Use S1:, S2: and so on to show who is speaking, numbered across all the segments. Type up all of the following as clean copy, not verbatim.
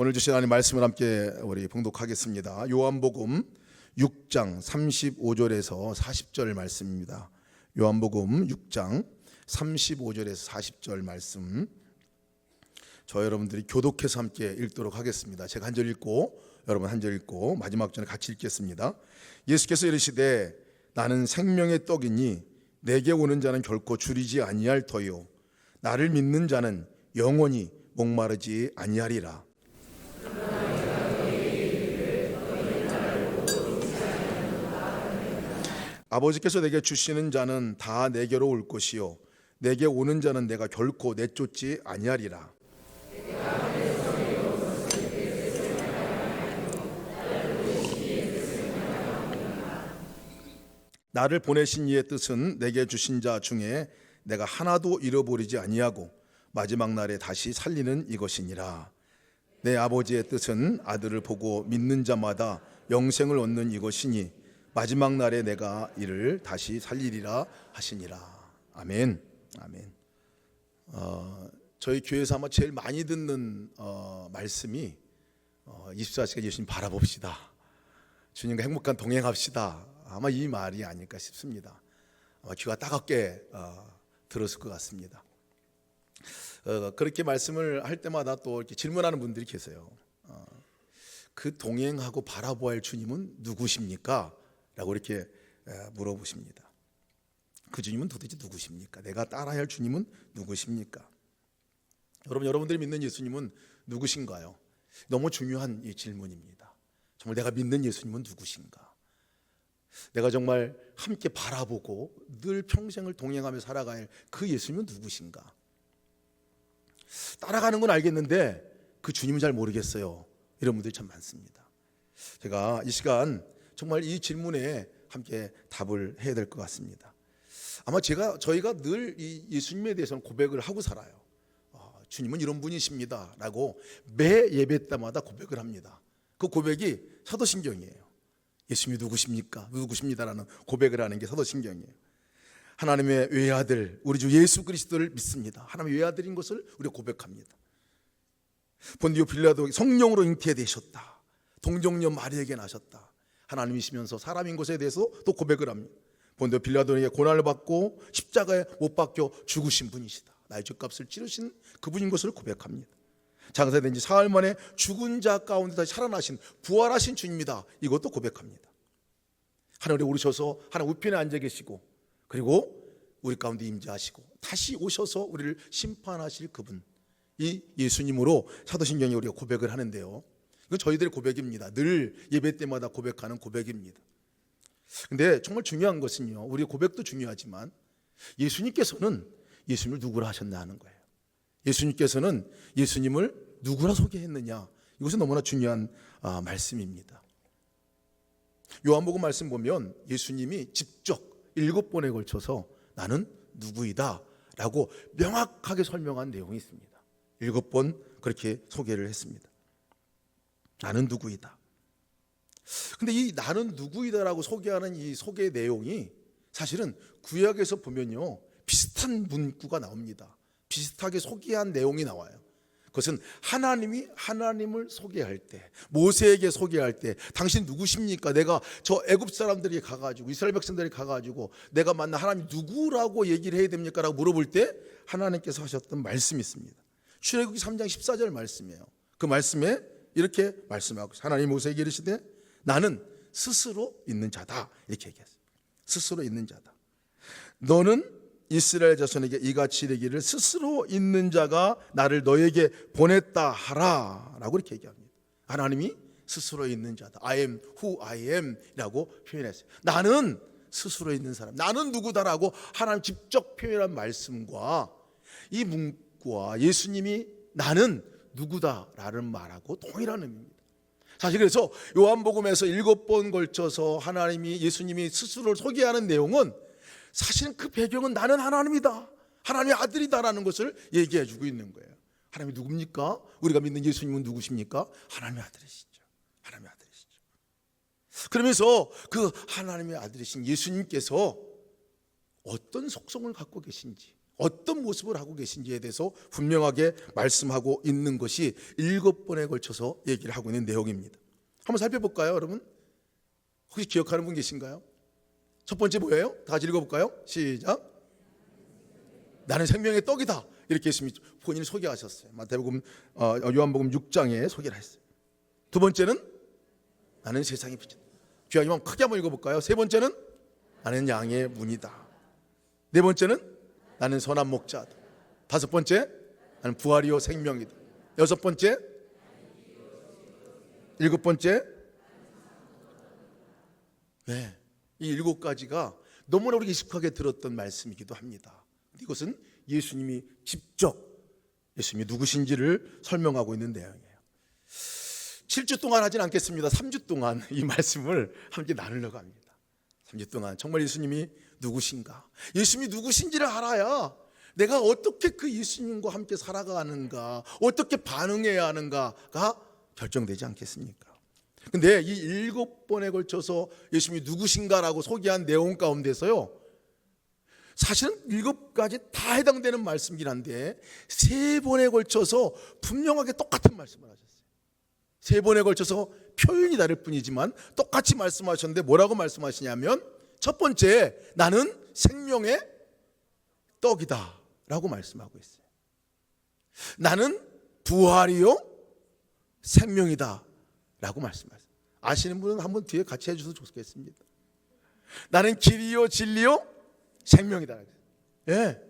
S1: 오늘 주신 하나님 말씀을 함께 우리 봉독하겠습니다. 요한복음 6장 35절에서 40절 말씀입니다. 요한복음 6장 35절에서 40절 말씀, 저 여러분들이 교독해서 함께 읽도록 하겠습니다. 제가 한 절 읽고 여러분 한 절 읽고 마지막 절에 같이 읽겠습니다. 예수께서 이르시되 나는 생명의 떡이니 내게 오는 자는 결코 줄이지 아니할 터요 나를 믿는 자는 영원히 목마르지 아니하리라. 아버지께서 내게 주시는 자는 다 내게로 올 것이요 내게 오는 자는 내가 결코 내쫓지 아니하리라. 나를 보내신 이의 뜻은 내게 주신 자 중에 내가 하나도 잃어버리지 아니하고 마지막 날에 다시 살리는 이것이니라. 내 아버지의 뜻은 아들을 보고 믿는 자마다 영생을 얻는 이것이니 마지막 날에 내가 이를 다시 살리리라 하시니라. 아멘. 아멘. 저희 교회에서 아마 제일 많이 듣는 말씀이 24시간 예수님 바라봅시다, 주님과 행복한 동행합시다. 아마 이 말이 아닐까 싶습니다. 아마 귀가 따갑게 들었을 것 같습니다. 그렇게 말씀을 할 때마다 또 이렇게 질문하는 분들이 계세요. 그 동행하고 바라보아야 할 주님은 누구십니까? 라고 이렇게 물어보십니다. 그 주님은 도대체 누구십니까? 내가 따라야 할 주님은 누구십니까? 여러분들이 믿는 예수님은 누구신가요? 너무 중요한 이 질문입니다. 정말 내가 믿는 예수님은 누구신가? 내가 정말 함께 바라보고 늘 평생을 동행하며 살아갈 그 예수님은 누구신가? 따라가는 건 알겠는데 그 주님은 잘 모르겠어요. 이런 분들이 참 많습니다. 제가 이 시간 정말 이 질문에 함께 답을 해야 될 것 같습니다. 아마 저희가 늘 이 예수님에 대해서는 고백을 하고 살아요. 주님은 이런 분이십니다 라고 매 예배 때마다 고백을 합니다. 그 고백이 사도신경이에요. 예수님이 누구십니까? 누구십니다라는 고백을 하는 게 사도신경이에요. 하나님의 외아들 우리 주 예수 그리스도를 믿습니다. 하나님의 외아들인 것을 우리가 고백합니다. 본디오 빌라도 성령으로 잉태되셨다. 동정녀 마리에게 나셨다. 하나님이시면서 사람인 것에 대해서 또 고백을 합니다. 본디오 빌라도에게 고난을 받고 십자가에 못 박혀 죽으신 분이시다. 나의 죄값을 치르신 그분인 것을 고백합니다. 장사된 지 사흘 만에 죽은 자 가운데 다시 살아나신 부활하신 주님이다. 이것도 고백합니다. 하늘에 오르셔서 하나님 우편에 앉아 계시고 그리고 우리 가운데 임재하시고 다시 오셔서 우리를 심판하실 그분, 이 예수님으로 사도신경에 우리가 고백을 하는데요, 이건 저희들의 고백입니다. 늘 예배 때마다 고백하는 고백입니다. 근데 정말 중요한 것은요, 우리의 고백도 중요하지만 예수님께서는 예수님을 누구라 하셨나 하는 거예요. 예수님께서는 예수님을 누구라 소개했느냐, 이것은 너무나 중요한 말씀입니다. 요한복음 말씀 보면 예수님이 직접 7번에 걸쳐서 나는 누구이다 라고 명확하게 설명한 내용이 있습니다. 7번 그렇게 소개를 했습니다. 나는 누구이다. 근데 이 나는 누구이다라고 소개하는 이 소개 내용이 사실은 구약에서 보면요, 비슷한 문구가 나옵니다. 비슷하게 소개한 내용이 나와요. 그것은 하나님이 하나님을 소개할 때, 모세에게 소개할 때 당신 누구십니까? 내가 저 애굽 사람들이 가가지고 이스라엘 백성들이 가가지고 내가 만난 하나님 누구라고 얘기를 해야 됩니까? 라고 물어볼 때 하나님께서 하셨던 말씀이 있습니다. 출애굽기 3장 14절 말씀이에요. 그 말씀에 이렇게 말씀하고 하나님 모세에게 이르시되 나는 스스로 있는 자다, 이렇게 얘기했어요. 스스로 있는 자다. 너는 이스라엘 자손에게 이같이 이르기를 스스로 있는 자가 나를 너에게 보냈다 하라 라고 이렇게 얘기합니다. 하나님이 스스로 있는 자다, I am who I am 라고 표현했어요. 나는 스스로 있는 사람, 나는 누구다라고 하나님 직접 표현한 말씀과 이 문구와 예수님이 나는 누구다라는 말하고 동일한 의미입니다. 사실 그래서 요한복음에서 7번 걸쳐서 하나님이 예수님이 스스로를 소개하는 내용은 사실은 그 배경은 나는 하나님이다, 하나님의 아들이다라는 것을 얘기해 주고 있는 거예요. 하나님이 누굽니까? 우리가 믿는 예수님은 누구십니까? 하나님의 아들이시죠. 하나님의 아들이시죠. 그러면서 그 하나님의 아들이신 예수님께서 어떤 속성을 갖고 계신지, 어떤 모습을 하고 계신지에 대해서 분명하게 말씀하고 있는 것이 7번에 걸쳐서 얘기를 하고 있는 내용입니다. 한번 살펴볼까요, 여러분? 혹시 기억하는 분 계신가요? 첫 번째 뭐예요? 다 같이 읽어볼까요? 시작. 나는 생명의 떡이다. 이렇게 예수님이 본인을 소개하셨어요. 마태복음, 요한복음 6장에 소개를 했어요. 두 번째는 나는 세상의 빛이다. 귀하기만 크게 한번 읽어볼까요? 세 번째는 나는 양의 문이다. 네 번째는 나는 선한 목자다. 다섯 번째 나는 부활이요 생명이다. 여섯 번째, 일곱 번째, 네, 이 7가지가 너무나 우리가 익숙하게 들었던 말씀이기도 합니다. 이것은 예수님이 직접 예수님이 누구신지를 설명하고 있는 내용이에요. 7주 동안 하진 않겠습니다. 3주 동안 이 말씀을 함께 나누려고 합니다. 3주 동안 정말 예수님이 누구신가, 예수님이 누구신지를 알아야 내가 어떻게 그 예수님과 함께 살아가는가, 어떻게 반응해야 하는가가 결정되지 않겠습니까? 근데 이 7번에 걸쳐서 예수님이 누구신가라고 소개한 내용 가운데서요, 사실은 7가지 다 해당되는 말씀이긴 한데 3번에 걸쳐서 분명하게 똑같은 말씀을 하셨어요. 3번에 걸쳐서 표현이 다를 뿐이지만 똑같이 말씀하셨는데 뭐라고 말씀하시냐면, 첫 번째, 나는 생명의 떡이다 라고 말씀하고 있어요. 나는 부활이요 생명이다 라고 말씀하세요. 아시는 분은 한번 뒤에 같이 해주셔도 좋겠습니다. 나는 길이요 진리요 생명이다. 예.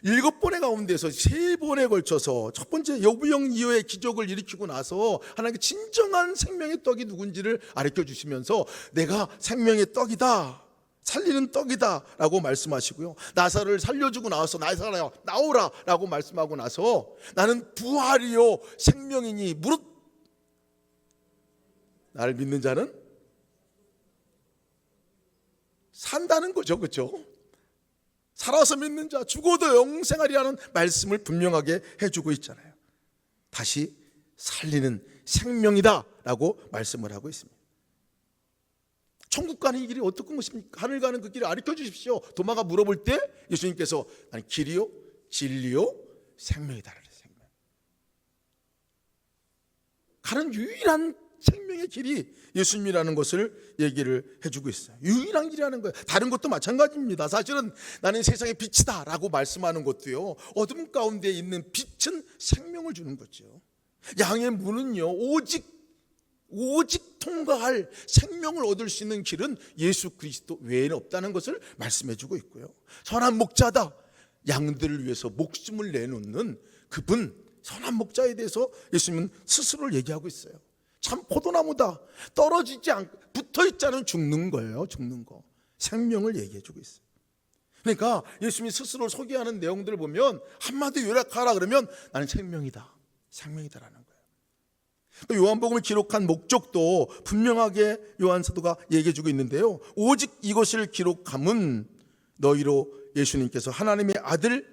S1: 7번의 가운데서 3번에 걸쳐서 첫 번째 여부영 이후의 기적을 일으키고 나서 하나님께 진정한 생명의 떡이 누군지를 가르쳐 주시면서 내가 생명의 떡이다, 살리는 떡이다 라고 말씀하시고요, 나사를 살려주고 나와서 나사라야 나오라 라고 말씀하고 나서 나는 부활이요 생명이니 무릇 나를 믿는 자는 산다는 거죠. 그렇죠? 살아서 믿는 자 죽어도 영생하리라는 말씀을 분명하게 해주고 있잖아요. 다시 살리는 생명이다 라고 말씀을 하고 있습니다. 천국 가는 길이 어떤 것입니까? 하늘 가는 그 길을 가르쳐 주십시오. 도마가 물어볼 때 예수님께서 나는 길이요 진리요 생명이다. 생명. 가는 유일한 생명의 길이 예수님이라는 것을 얘기를 해주고 있어요. 유일한 길이라는 거예요. 다른 것도 마찬가지입니다. 사실은 나는 세상의 빛이다 라고 말씀하는 것도요, 어둠 가운데 있는 빛은 생명을 주는 거죠. 양의 문은요, 오직 통과할 생명을 얻을 수 있는 길은 예수 그리스도 외에는 없다는 것을 말씀해 주고 있고요. 선한 목자다, 양들을 위해서 목숨을 내놓는 그분, 선한 목자에 대해서 예수님은 스스로를 얘기하고 있어요. 참 포도나무다, 떨어지지 않고 붙어있지 않으면 죽는 거예요. 죽는 거, 생명을 얘기해 주고 있어요. 그러니까 예수님이 스스로를 소개하는 내용들을 보면 한마디 요약하라 그러면 나는 생명이다, 생명이다라는 거예요. 요한복음을 기록한 목적도 분명하게 요한 사도가 얘기해 주고 있는데요, 오직 이것을 기록함은 너희로 예수님께서 하나님의 아들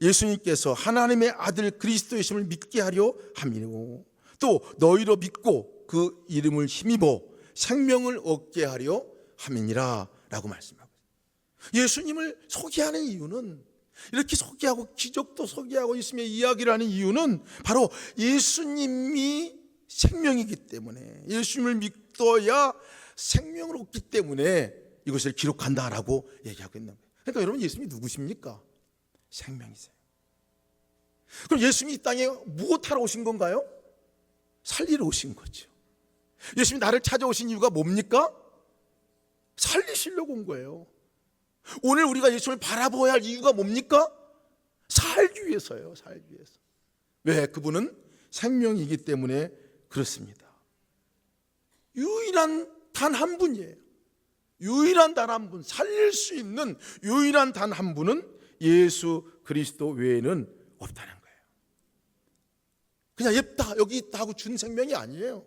S1: 예수님께서 하나님의 아들 그리스도이심을 믿게 하려 함이고, 또 너희로 믿고 그 이름을 힘입어 생명을 얻게 하려 함이니라 라고 말씀하고 있어요. 예수님을 소개하는 이유는, 이렇게 소개하고 기적도 소개하고 예수님의 이야기를 하는 이유는 바로 예수님이 생명이기 때문에, 예수님을 믿어야 생명을 얻기 때문에 이것을 기록한다라고 얘기하고 있는 거예요. 그러니까 여러분, 예수님이 누구십니까? 생명이세요. 그럼 예수님이 이 땅에 무엇하러 오신 건가요? 살리러 오신 거죠. 예수님이 나를 찾아오신 이유가 뭡니까? 살리시려고 온 거예요. 오늘 우리가 예수님을 바라보아야 할 이유가 뭡니까? 살기 위해서요. 살기 위해서. 왜? 그분은 생명이기 때문에 그렇습니다. 유일한 단 한 분이에요. 유일한 단 한 분, 살릴 수 있는 유일한 단 한 분은 예수 그리스도 외에는 없다는 거예요. 그냥 예쁘다, 여기 있다 하고 준 생명이 아니에요.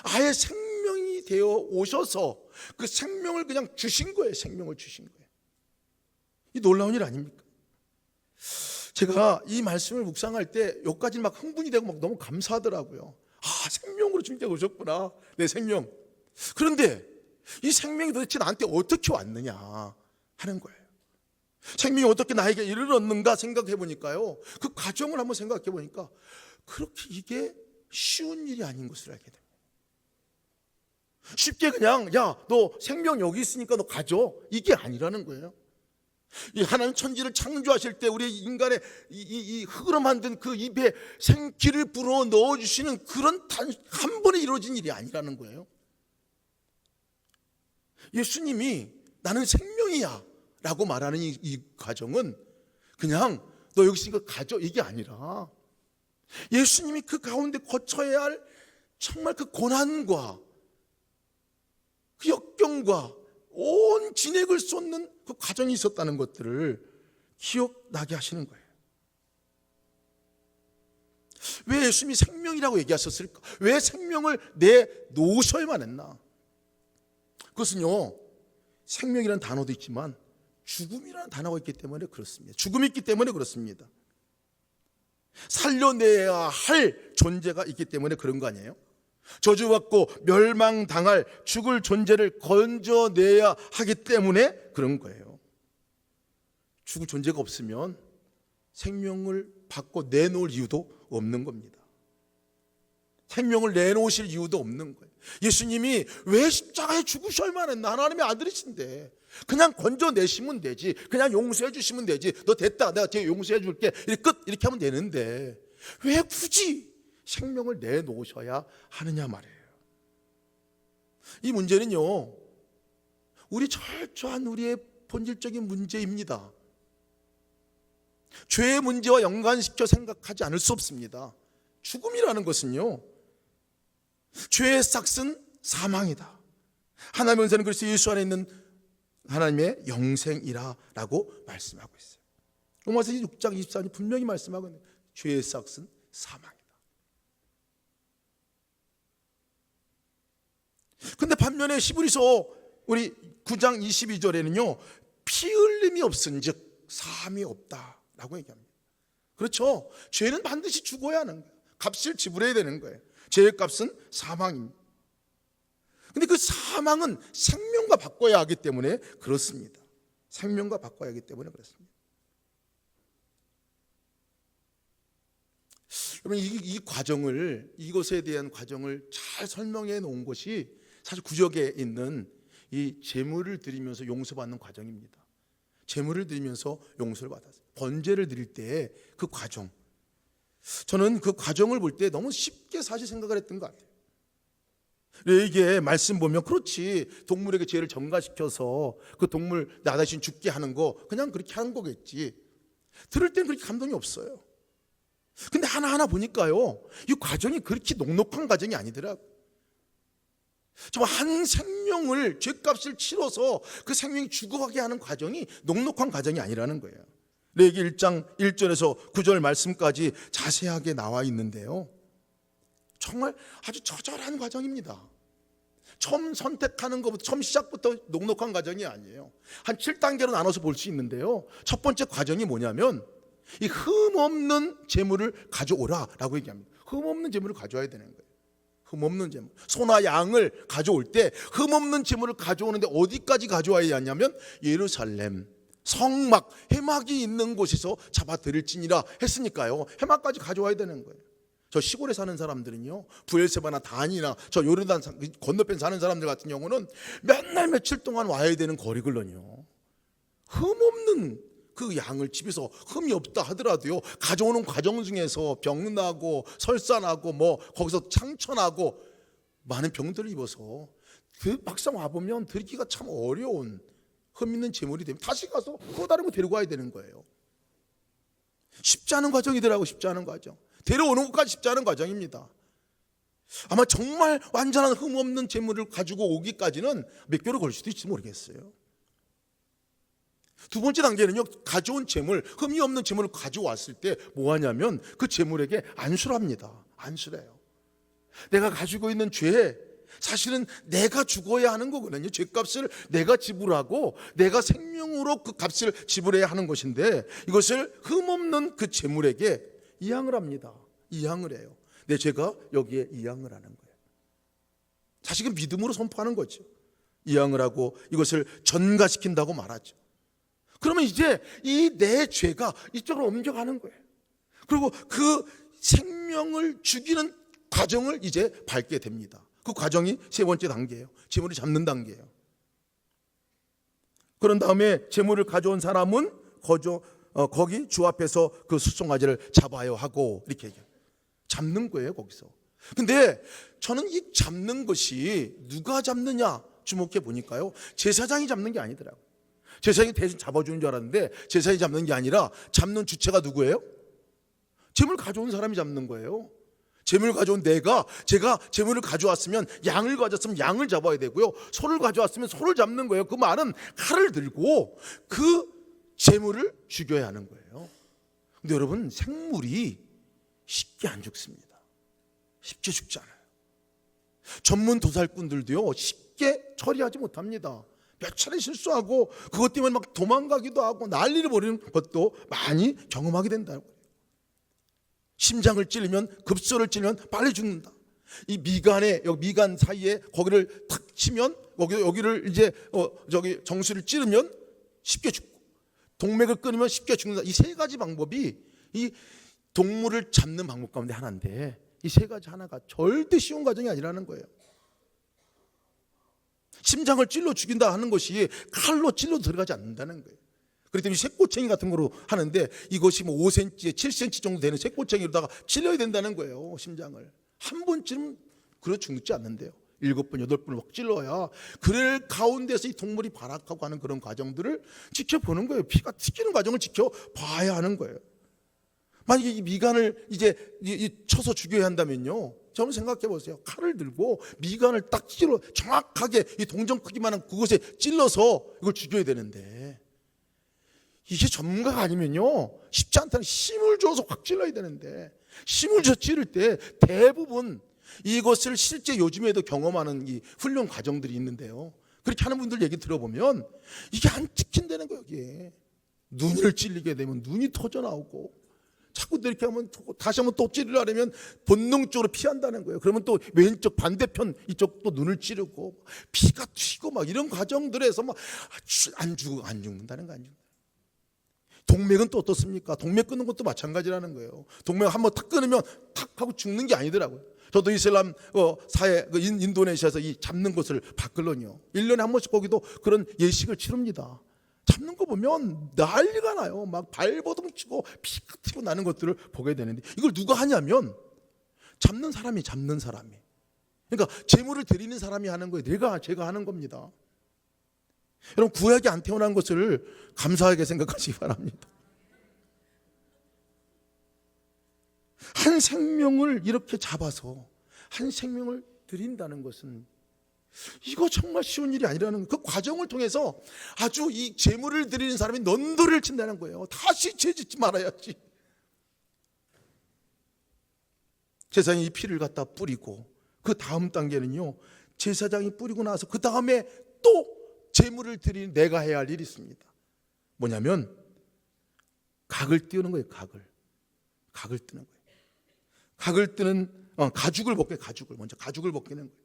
S1: 아예 생명이 되어 오셔서 그 생명을 그냥 주신 거예요. 생명을 주신 거예요. 이 놀라운 일 아닙니까? 제가 이 말씀을 묵상할 때 여기까지 막 흥분이 되고 막 너무 감사하더라고요. 아, 생명으로 주님께 오셨구나, 내 생명. 그런데 이 생명이 도대체 나한테 어떻게 왔느냐 하는 거예요. 생명이 어떻게 나에게 이르렀는가 생각해 보니까요, 그 과정을 한번 생각해 보니까 그렇게 이게 쉬운 일이 아닌 것을 알게 됩니다. 쉽게 그냥 야, 너 생명 여기 있으니까 너 가져, 이게 아니라는 거예요. 이 하나님 천지를 창조하실 때 우리 인간의 이 흙으로 만든 그 입에 생기를 불어 넣어주시는 그런 단 한 번에 이루어진 일이 아니라는 거예요. 예수님이 나는 생명이야 라고 말하는 이 과정은 그냥 너 여기 있으니까 가져, 이게 아니라 예수님이 그 가운데 거쳐야 할 정말 그 고난과 그 역경과 온 진액을 쏟는 그 과정이 있었다는 것들을 기억나게 하시는 거예요. 왜 예수님이 생명이라고 얘기하셨을까? 왜 생명을 내놓으셔야만 했나? 그것은요, 생명이라는 단어도 있지만 죽음이라는 단어가 있기 때문에 그렇습니다. 죽음이 있기 때문에 그렇습니다. 살려내야 할 존재가 있기 때문에 그런 거 아니에요? 저주받고 멸망당할 죽을 존재를 건져내야 하기 때문에 그런 거예요. 죽을 존재가 없으면 생명을 받고 내놓을 이유도 없는 겁니다. 생명을 내놓으실 이유도 없는 거예요. 예수님이 왜 십자가에 죽으셔야만 했나? 하나님의 아들이신데 그냥 건져내시면 되지, 그냥 용서해 주시면 되지, 너 됐다, 내가 뒤에 용서해 줄게, 이렇게 끝, 이렇게 하면 되는데 왜 굳이 생명을 내놓으셔야 하느냐 말이에요. 이 문제는요, 우리 철저한 우리의 본질적인 문제입니다. 죄의 문제와 연관시켜 생각하지 않을 수 없습니다. 죽음이라는 것은요, 죄의 싹은 사망이다. 하나님의 은사는 그래서 예수 안에 있는 하나님의 영생이라고 말씀하고 있어요. 로마서 6장 24절 분명히 말씀하고 있는 죄의 싹은 사망이다. 근데 반면에 히브리서 우리 9장 22절에는요 피 흘림이 없은즉 사함이 없다라고 얘기합니다. 그렇죠. 죄는 반드시 죽어야 하는 거예요. 값을 지불해야 되는 거예요. 죄의 값은 사망입니다. 근데 그 사망은 생명과 바꿔야 하기 때문에 그렇습니다. 생명과 바꿔야 하기 때문에 그렇습니다. 여러분, 이 과정을, 이것에 대한 과정을 잘 설명해 놓은 것이 사실 구약에 있는 이 제물을 드리면서 용서받는 과정입니다. 제물을 드리면서 용서를 받았어요. 번제를 드릴 때 그 과정, 저는 그 과정을 볼 때 너무 쉽게 사실 생각을 했던 것 같아요. 이게 말씀 보면 그렇지, 동물에게 죄를 전가시켜서 그 동물 나 대신 죽게 하는 거 그냥 그렇게 하는 거겠지. 들을 땐 그렇게 감동이 없어요. 근데 하나하나 보니까요, 이 과정이 그렇게 녹록한 과정이 아니더라고요. 정말 한 생명을 죄값을 치러서 그 생명이 죽어가게 하는 과정이 녹록한 과정이 아니라는 거예요. 레위기 1장 1절에서 9절 말씀까지 자세하게 나와 있는데요, 정말 아주 처절한 과정입니다. 처음 선택하는 것부터, 처음 시작부터 녹록한 과정이 아니에요. 한 7단계로 나눠서 볼 수 있는데요, 첫 번째 과정이 뭐냐면 이 흠없는 제물을 가져오라라고 얘기합니다. 흠없는 제물을 가져와야 되는 거예요. 흠없는 제물, 소나 양을 가져올 때 흠없는 제물을 가져오는데 어디까지 가져와야 하냐면 예루살렘 성막, 해막이 있는 곳에서 잡아드릴지니라 했으니까요, 해막까지 가져와야 되는 거예요. 저 시골에 사는 사람들은요, 부엘세바나 단이나 저 요르단 건너편 사는 사람들 같은 경우는 몇 날 며칠 동안 와야 되는 거리걸요. 흠없는 그 양을 집에서 흠이 없다 하더라도요, 가져오는 과정 중에서 병나고 설사나고 뭐 거기서 창천하고 많은 병들을 입어서 그 막상 와보면 드리기가 참 어려운 흠 있는 제물이 되면 다시 가서 또 다른 거 데리고 와야 되는 거예요. 쉽지 않은 과정이더라고. 쉽지 않은 과정, 데려오는 것까지 쉽지 않은 과정입니다. 아마 정말 완전한 흠 없는 제물을 가지고 오기까지는 몇 개월 걸 수도 있을지 모르겠어요. 두 번째 단계는요, 가져온 제물, 흠이 없는 제물을 가져왔을 때 뭐 하냐면 그 제물에게 안수를 합니다. 안수를 해요. 내가 가지고 있는 죄, 사실은 내가 죽어야 하는 거거든요. 죄값을 내가 지불하고 내가 생명으로 그 값을 지불해야 하는 것인데, 이것을 흠없는 그 제물에게 이양을 합니다. 이양을 해요. 내 죄가 여기에 이양을 하는 거예요. 사실은 믿음으로 선포하는 거죠. 이양을 하고 이것을 전가시킨다고 말하죠. 그러면 이제 이 내 죄가 이쪽으로 옮겨가는 거예요. 그리고 그 생명을 죽이는 과정을 이제 밟게 됩니다. 그 과정이 세 번째 단계예요. 제물을 잡는 단계예요. 그런 다음에 제물을 가져온 사람은 거기 주 앞에서 그 수송아지를 잡아야 하고 이렇게 얘기해요. 잡는 거예요, 거기서. 근데 저는 이 잡는 것이 누가 잡느냐 주목해 보니까요, 제사장이 잡는 게 아니더라고요. 제사장이 대신 잡아주는 줄 알았는데 제사장이 잡는 게 아니라 잡는 주체가 누구예요? 제물 가져온 사람이 잡는 거예요. 제물 가져온 제가 제물을 가져왔으면 양을 가져왔으면 양을 잡아야 되고요, 소를 가져왔으면 소를 잡는 거예요. 그 말은 칼을 들고 그 제물을 죽여야 하는 거예요. 근데 여러분, 생물이 쉽게 안 죽습니다. 쉽게 죽지 않아요. 전문 도살꾼들도요, 쉽게 처리하지 못합니다. 몇 차례 실수하고 그것 때문에 막 도망가기도 하고 난리를 벌이는 것도 많이 경험하게 된다고. 심장을 찔리면, 급소를 찔리면 빨리 죽는다. 이 미간 사이에 거기를 탁 치면, 여기를 이제 정수를 찌르면 쉽게 죽고, 동맥을 끊으면 쉽게 죽는다. 이 세 가지 방법이 이 동물을 잡는 방법 가운데 하나인데, 이 세 가지 하나가 절대 쉬운 과정이 아니라는 거예요. 심장을 찔러 죽인다 하는 것이 칼로 찔러 들어가지 않는다는 거예요. 그렇기 때문에 쇠꼬챙이 같은 거로 하는데, 이것이 뭐 5cm, 7cm 정도 되는 쇠꼬챙이로다가 찔러야 된다는 거예요. 심장을 한 번 찔면 그래 죽지 않는데요, 7번, 8번을 막 찔러야 그럴 가운데서 이 동물이 발악하고 하는 그런 과정들을 지켜보는 거예요. 피가 튀기는 과정을 지켜봐야 하는 거예요. 만약에 이 미간을 이제 쳐서 죽여야 한다면요, 저는 생각해 보세요. 칼을 들고 미간을 딱 정확하게 이 동전 크기만한 그곳에 찔러서 이걸 죽여야 되는데, 이게 전문가가 아니면요 쉽지 않다는, 힘을 줘서 확 찔러야 되는데, 힘을 줘 찌를 때 대부분 이것을 실제 요즘에도 경험하는 이 훈련 과정들이 있는데요, 그렇게 하는 분들 얘기 들어보면 이게 안 찍힌다는 거예요. 이게 눈을 찔리게 되면 눈이 터져 나오고, 자꾸 이렇게 하면 다시 한번 또 찌르려면 본능적으로 피한다는 거예요. 그러면 또 왼쪽 반대편 이쪽 또 눈을 찌르고 피가 튀고 막 이런 과정들에서 막 안 죽는다는 거 아니에요. 동맥은 또 어떻습니까? 동맥 끊는 것도 마찬가지라는 거예요. 동맥 한번 탁 끊으면 탁 하고 죽는 게 아니더라고요. 저도 이슬람 사회 인도네시아에서 이 잡는 것을 봤거든요. 1년에 한 번씩 거기도 그런 예식을 치릅니다. 잡는 거 보면 난리가 나요. 막 발버둥 치고 피가 튀고 나는 것들을 보게 되는데, 이걸 누가 하냐면 잡는 사람이. 그러니까 제물을 드리는 사람이 하는 거예요. 제가 하는 겁니다. 여러분, 구약에 안 태어난 것을 감사하게 생각하시기 바랍니다. 한 생명을 이렇게 잡아서 한 생명을 드린다는 것은 이거 정말 쉬운 일이 아니라는, 그 과정을 통해서 아주 이 제물을 드리는 사람이 넌도리를 친다는 거예요. 다시 죄 짓지 말아야지. 제사장이 이 피를 갖다 뿌리고, 그 다음 단계는요, 제사장이 뿌리고 나서 그 다음에 또 제물을 드리는 내가 해야 할 일이 있습니다. 뭐냐면 각을 띄우는 거예요. 각을 뜨는 거예요. 각을 뜨는 가죽을 먼저 가죽을 벗기는 거예요.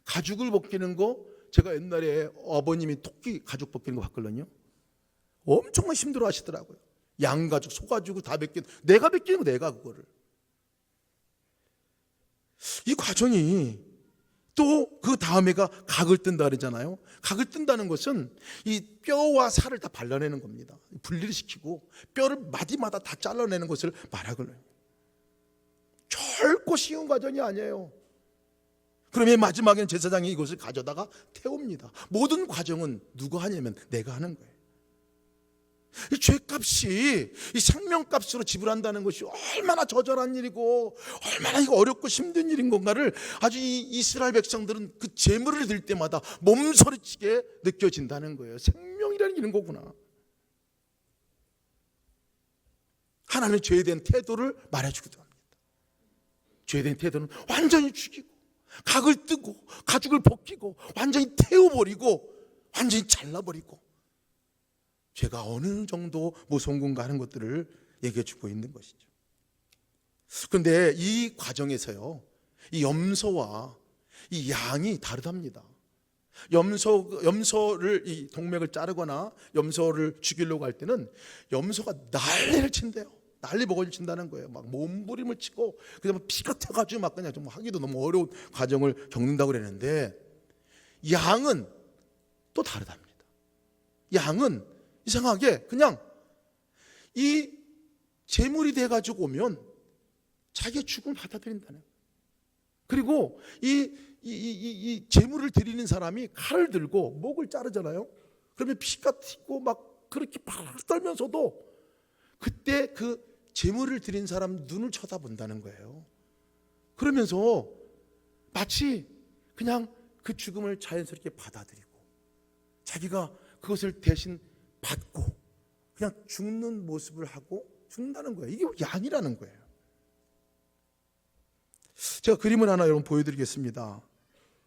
S1: 가죽을 벗기는 거, 제가 옛날에 아버님이 토끼 가죽 벗기는 거 봤거든요. 엄청나게 힘들어 하시더라고요. 양가죽, 소가죽을 다 벗기는, 내가 벗기는 거, 내가 그거를. 이 과정이 또 그 다음에가 각을 뜬다 그러잖아요. 각을 뜬다는 것은 이 뼈와 살을 다 발라내는 겁니다. 분리를 시키고 뼈를 마디마다 다 잘라내는 것을 말하거든요. 결코 쉬운 과정이 아니에요. 그러면 마지막에는 제사장이 이것을 가져다가 태웁니다. 모든 과정은 누가 하냐면 내가 하는 거예요. 이 죄값이 이 생명값으로 지불한다는 것이 얼마나 저절한 일이고 얼마나 이거 어렵고 힘든 일인 건가를 아주 이 이스라엘 백성들은 그 제물을 드릴 때마다 몸서리치게 느껴진다는 거예요. 생명이라는 게 이런 거구나. 하나님의 죄에 대한 태도를 말해주기도 합니다. 죄에 대한 태도는 완전히 죽이고 각을 뜨고 가죽을 벗기고 완전히 태워버리고 완전히 잘라버리고, 죄가 어느 정도 무서운 건가 하는 것들을 얘기해 주고 있는 것이죠. 그런데 이 과정에서요, 이 염소와 이 양이 다르답니다. 염소를 이 동맥을 자르거나 염소를 죽이려고 할 때는 염소가 난리를 친대요. 난리 버거지 친다는 거예요. 막 몸부림을 치고 그다음에 피가 튀어가지고 막 그냥 좀 하기도 너무 어려운 과정을 겪는다고 그랬는데, 양은 또 다르답니다. 양은 이상하게 그냥 이 제물이 돼가지고 오면 자기의 죽음을 받아들인다는 거예요. 그리고 이 제물을 드리는 사람이 칼을 들고 목을 자르잖아요. 그러면 피가 튀고 막 그렇게 팍 떨면서도 그때 그 제물을 드린 사람 눈을 쳐다본다는 거예요. 그러면서 마치 그냥 그 죽음을 자연스럽게 받아들이고 자기가 그것을 대신 받고 그냥 죽는 모습을 하고 죽는다는 거예요. 이게 양이라는 거예요. 제가 그림을 하나 여러분 보여드리겠습니다.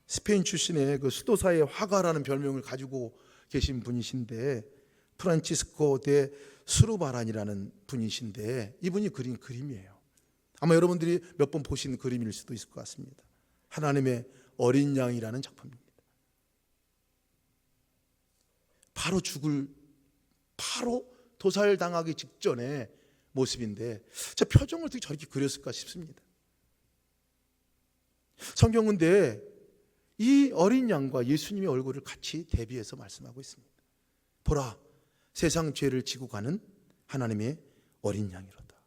S1: 스페인 출신의 그 수도사의 화가라는 별명을 가지고 계신 분이신데, 프란치스코 데 수르바란이라는 분이신데, 이분이 그린 그림이에요. 아마 여러분들이 몇 번 보신 그림일 수도 있을 것 같습니다. 하나님의 어린 양이라는 작품입니다. 바로 도살당하기 직전의 모습인데, 저 표정을 어떻게 저렇게 그렸을까 싶습니다. 성경은 이 어린 양과 예수님의 얼굴을 같이 대비해서 말씀하고 있습니다. 보라, 세상 죄를 지고 가는 하나님의 어린 양이로다.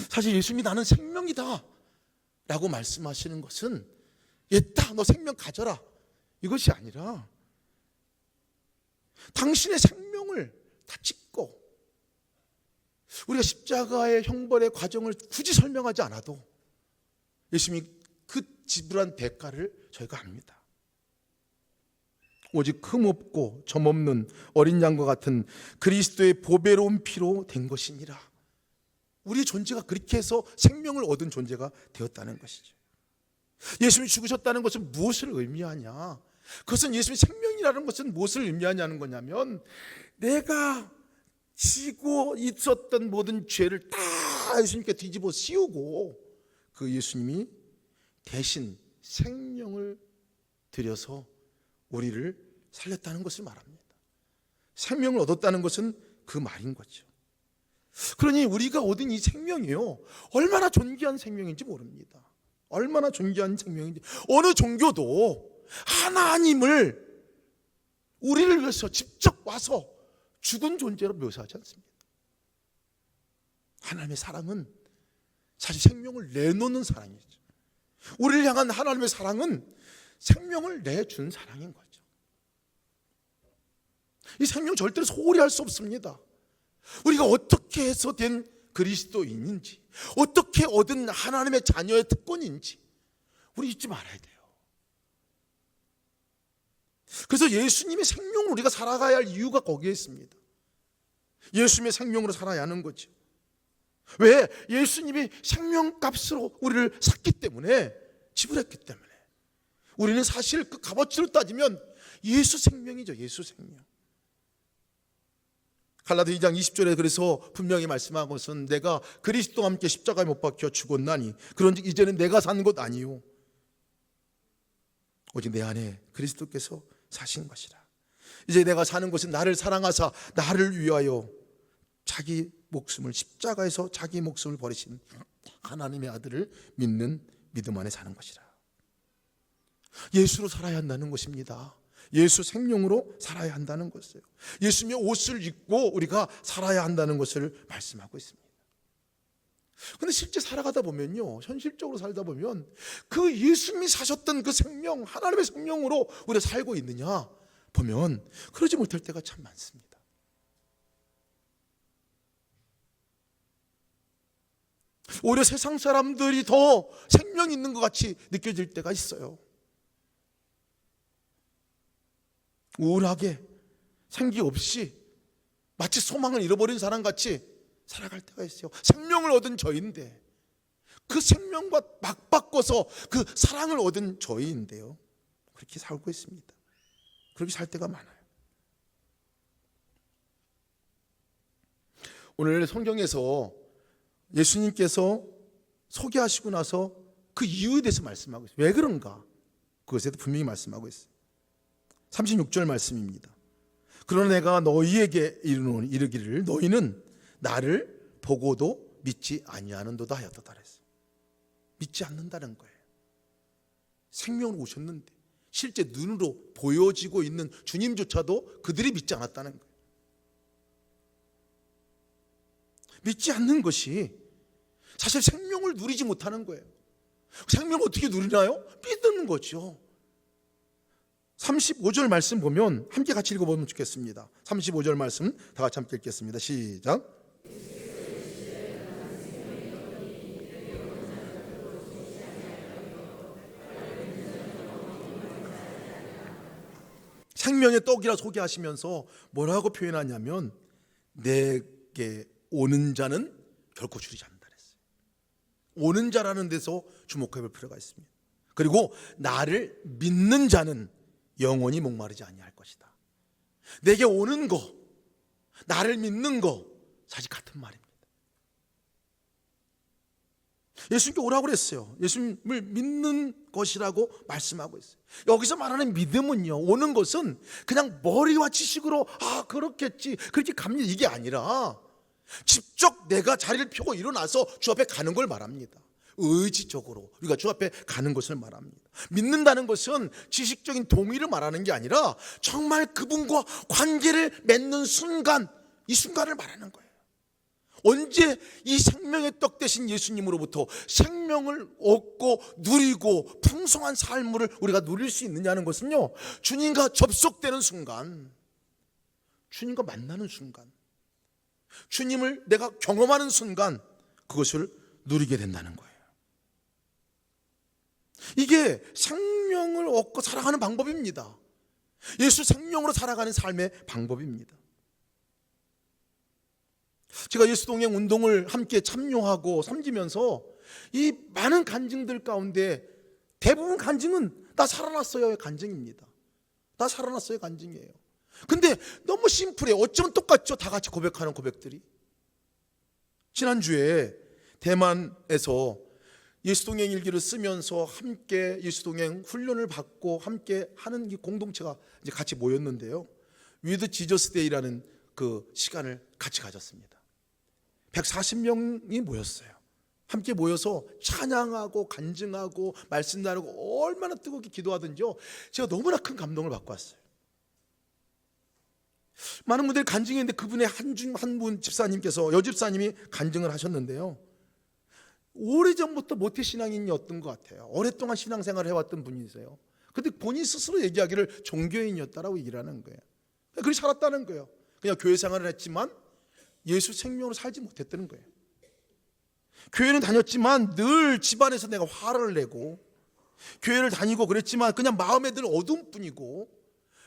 S1: 사실 예수님이 나는 생명이다 라고 말씀하시는 것은 얘다 너 생명 가져라 이것이 아니라, 당신의 생명을 다 찢고 우리가 십자가의 형벌의 과정을 굳이 설명하지 않아도 예수님이 그 지불한 대가를 저희가 압니다. 오직 흠없고 점없는 어린 양과 같은 그리스도의 보배로운 피로 된 것이니라. 우리의 존재가 그렇게 해서 생명을 얻은 존재가 되었다는 것이죠. 예수님이 죽으셨다는 것은 무엇을 의미하냐? 그것은 예수님의 생명이라는 것은 무엇을 의미하냐는 거냐면, 내가 지고 있었던 모든 죄를 다 예수님께 뒤집어 씌우고 그 예수님이 대신 생명을 들여서 우리를 살렸다는 것을 말합니다. 생명을 얻었다는 것은 그 말인 거죠. 그러니 우리가 얻은 이 생명이요, 얼마나 존귀한 생명인지 모릅니다. 얼마나 존귀한 생명인지. 어느 종교도 하나님을 우리를 위해서 직접 와서 죽은 존재로 묘사하지 않습니다. 하나님의 사랑은 사실 생명을 내놓는 사랑이죠. 우리를 향한 하나님의 사랑은 생명을 내준 사랑인 거죠. 이 생명 절대로 소홀히 할 수 없습니다. 우리가 어떻게 해서 된 그리스도인인지, 어떻게 얻은 하나님의 자녀의 특권인지 우리 잊지 말아야 돼요. 그래서 예수님의 생명으로 우리가 살아가야 할 이유가 거기에 있습니다. 예수님의 생명으로 살아야 하는 거죠. 왜? 예수님이 생명값으로 우리를 샀기 때문에, 지불했기 때문에. 우리는 사실 그 값어치를 따지면 예수 생명이죠. 예수 생명. 갈라디 2장 20절에 그래서 분명히 말씀한 것은, 내가 그리스도와 함께 십자가에 못 박혀 죽었나니 그런즉 이제는 내가 사는 것 아니요 오직 내 안에 그리스도께서 사신 것이라. 이제 내가 사는 것은 나를 사랑하사 나를 위하여 자기 목숨을, 십자가에서 자기 목숨을 버리신 하나님의 아들을 믿는 믿음 안에 사는 것이라. 예수로 살아야 한다는 것입니다. 예수 생명으로 살아야 한다는 것이에요. 예수님의 옷을 입고 우리가 살아야 한다는 것을 말씀하고 있습니다. 그런데 실제 살아가다 보면요, 현실적으로 살다 보면 그 예수님이 사셨던 그 생명, 하나님의 생명으로 우리가 살고 있느냐 보면 그러지 못할 때가 참 많습니다. 오히려 세상 사람들이 더 생명 있는 것 같이 느껴질 때가 있어요. 우울하게, 생기 없이, 마치 소망을 잃어버린 사람 같이 살아갈 때가 있어요. 생명을 얻은 저인데, 그 생명과 맞바꿔서 그 사랑을 얻은 저인데요, 그렇게 살고 있습니다. 그렇게 살 때가 많아요. 오늘 성경에서 예수님께서 소개하시고 나서 그 이유에 대해서 말씀하고 있어요. 왜 그런가? 그것에 대해서 분명히 말씀하고 있어요. 36절 말씀입니다. 그러나 내가 너희에게 이르기를 너희는 나를 보고도 믿지 아니하는도다 하였다 그랬어요. 믿지 않는다는 거예요. 생명으로 오셨는데 실제 눈으로 보여지고 있는 주님조차도 그들이 믿지 않았다는 거예요. 믿지 않는 것이 사실 생명을 누리지 못하는 거예요. 생명을 어떻게 누리나요? 믿는 거죠. 35절 말씀 보면 함께 같이 읽어보면 좋겠습니다. 35절 말씀 다 같이 함께 읽겠습니다. 시작. 생명의 떡이라 소개하시면서 뭐라고 표현하냐면 내게 오는 자는 결코 줄이지 않는다 그랬어요. 오는 자라는 데서 주목해 볼 필요가 있습니다. 그리고 나를 믿는 자는 영원히 목마르지 아니할 것이다. 내게 오는 거, 나를 믿는 거 사실 같은 말입니다. 예수님께 오라고 그랬어요. 예수님을 믿는 것이라고 말씀하고 있어요. 여기서 말하는 믿음은요, 오는 것은 그냥 머리와 지식으로 그렇겠지 그렇게 갑니다 이게 아니라 직접 내가 자리를 펴고 일어나서 주 앞에 가는 걸 말합니다. 의지적으로 우리가 주 앞에 가는 것을 말합니다. 믿는다는 것은 지식적인 동의를 말하는 게 아니라 정말 그분과 관계를 맺는 순간, 이 순간을 말하는 거예요. 언제 이 생명의 떡 되신 예수님으로부터 생명을 얻고 누리고 풍성한 삶을 우리가 누릴 수 있느냐는 것은요, 주님과 접속되는 순간, 주님과 만나는 순간, 주님을 내가 경험하는 순간 그것을 누리게 된다는 거예요. 이게 생명을 얻고 살아가는 방법입니다. 예수 생명으로 살아가는 삶의 방법입니다. 제가 예수 동행 운동을 함께 참여하고 섬기면서 이 많은 간증들 가운데 대부분 간증은 나 살아났어요의 간증입니다. 나 살아났어요의 간증이에요. 근데 너무 심플해. 어쩌면 똑같죠? 다 같이 고백하는 고백들이. 지난주에 대만에서 예수동행 일기를 쓰면서 함께 예수동행 훈련을 받고 함께 하는 이 공동체가 이제 같이 모였는데요. 위드 지저스 데이라는 그 시간을 같이 가졌습니다. 140명이 모였어요. 함께 모여서 찬양하고 간증하고 말씀 나누고 얼마나 뜨겁게 기도하든지요. 제가 너무나 큰 감동을 받고 왔어요. 많은 분들이 간증했는데 그분의 한 분 집사님께서 여집사님이 간증을 하셨는데요. 오래전부터 모태신앙인이었던 것 같아요. 오랫동안 신앙생활을 해왔던 분이세요. 근데 본인 스스로 얘기하기를 종교인이었다라고 얘기를 하는 거예요. 그렇게 살았다는 거예요. 그냥 교회 생활을 했지만 예수 생명으로 살지 못했다는 거예요. 교회는 다녔지만 늘 집안에서 내가 화를 내고 교회를 다니고 그랬지만 그냥 마음에 늘 어두운 뿐이고